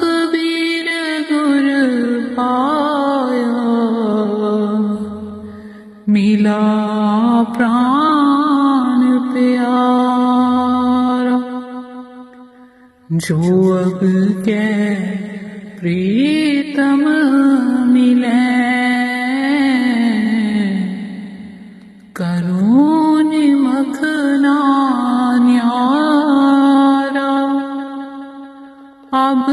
कबीर गुर पाया, मिला प्राण प्यारा। जो अब के प्रीतम मिले, करूं निमख ना न्यारा, अब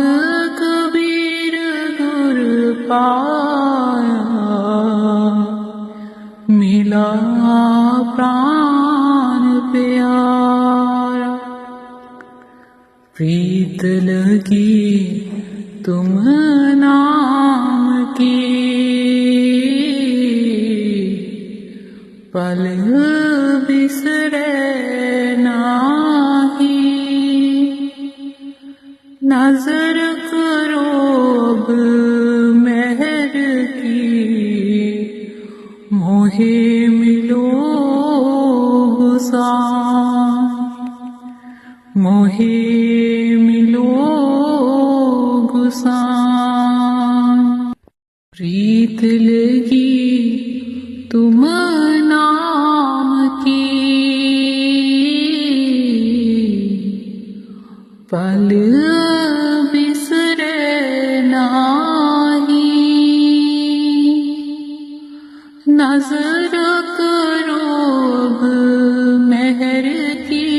कबीर गुर पाया, मिला प्राण प्यारा। प्रीत लगी तुम नाम की, पल बिसरे नाही, नजर करो अब मेहर की, मोहे मिलो गुसाई, मोहे मिलो गुसाई। प्रीत लगी तुम नाम की, पल बिसरे नाही, नजर करो अब मेहर की,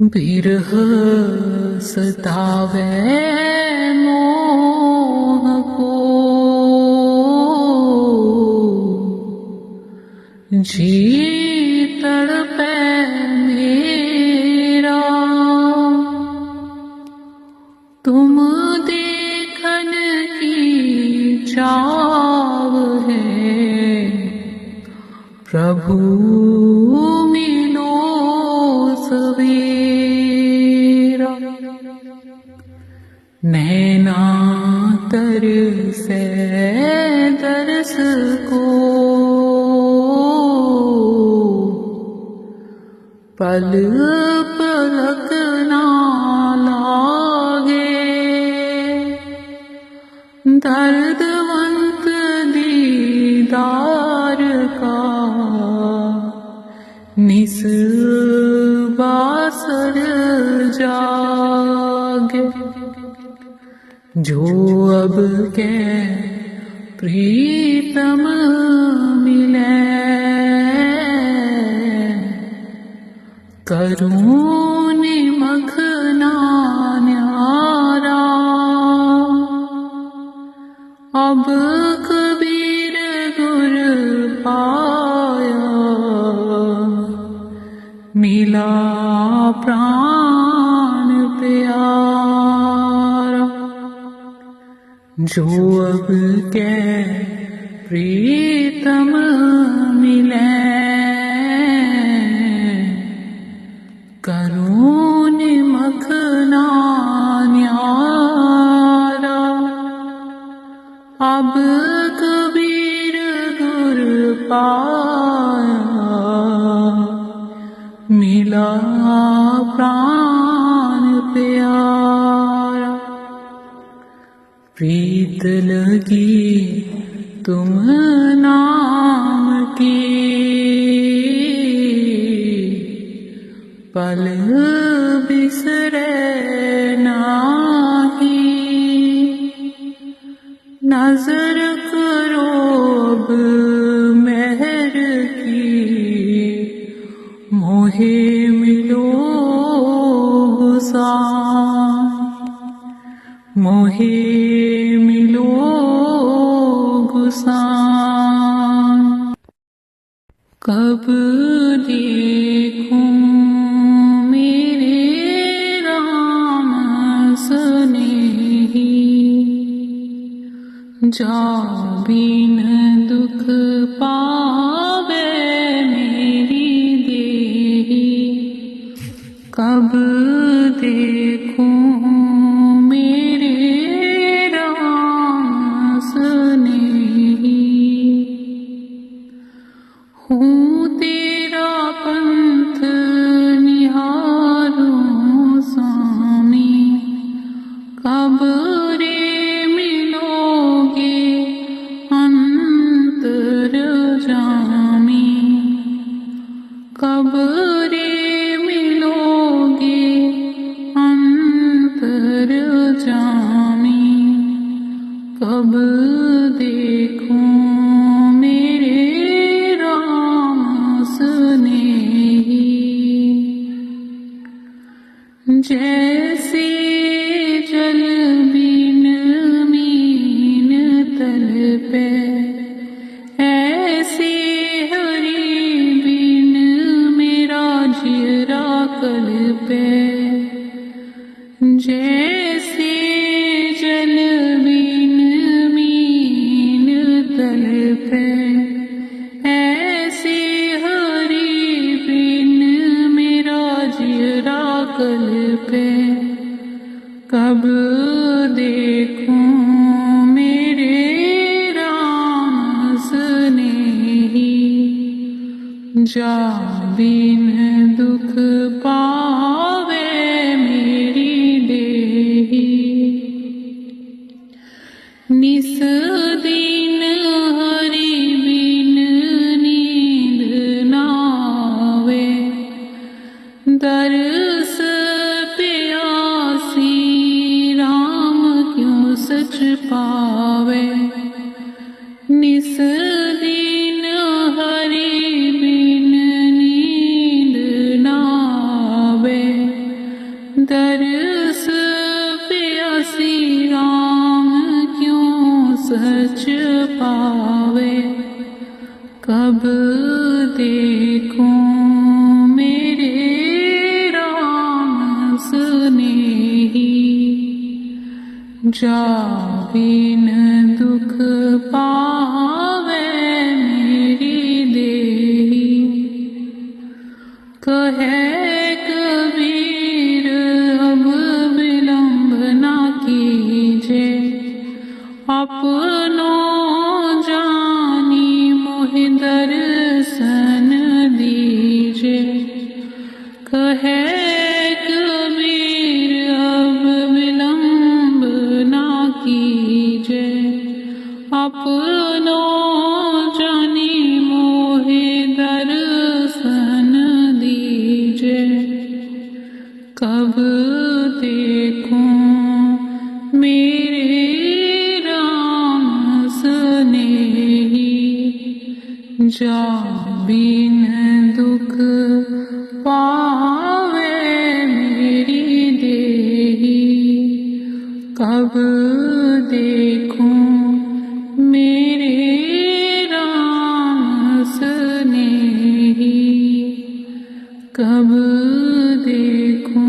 बिरह सतावे मोह को, जी तड़पे मेरा। तुम देखन की चाव है, प्रभु मिलो सवेरा। नैना तरसे दरस को, पल पलक ना लागे। दर्दवंत दीदार का निस बासर जागे। जो अब के प्रीतम मिले, करूं निमख ना न्यारा। अब कबीर गुर पाया, मिला प्राण प्यारा। जो अब के प्रीतम मिले, करूं निमख ना न्यारा। अब कबीर गुर पाया, मिला प्राण प्यारा। प्रीत लगी तुम नाम की, पल बिसरे नाही। नजर करो अब मेहर की, मोहे मिलो गुसां। मोहे मिलो गुसां। कब देखूं मेरे राम स्नेही, जा बिन दुख पावे मेरी देही। कब देखूं मेरे राम स्नेही, हूँ तेरा पंथ निहारूं स्वामी। कब रे मिलोगे अंतर्जामी। कब रे मिलोगे अंतर्जामी। कब देखूं मेरे राम स्नेही। जैसे जल बिन मीन तल पे, ऐसे हरि बिन मेरा जियरा कल पे। जैसे जल बिन मीन तल पे, ऐसे हरि बिन मेरा जियरा कल पे। कब देखूं मेरे राम स्नेही, जा बिन दुख पावे मेरी देही। निस दिन हरि बिन नींद नावे, दरस प्यासी राम क्यों सच पावे। निस दिन हरि बिन नींद नावे, जा बिन दुख पावे मेरी देही। कहे कबीर अब विलंब ना कीजे, अपनो जानी मोहि दर्शन दीजे। कहे कबीर अब विलंब ना कीजे, अपनो जानी मोहि दर्शन दीजे। कब देखूं मेरे राम स्नेही, जा बिन दुख पावे मेरी देही। कब देखूं मेरे राम स्नेही, कब देखूं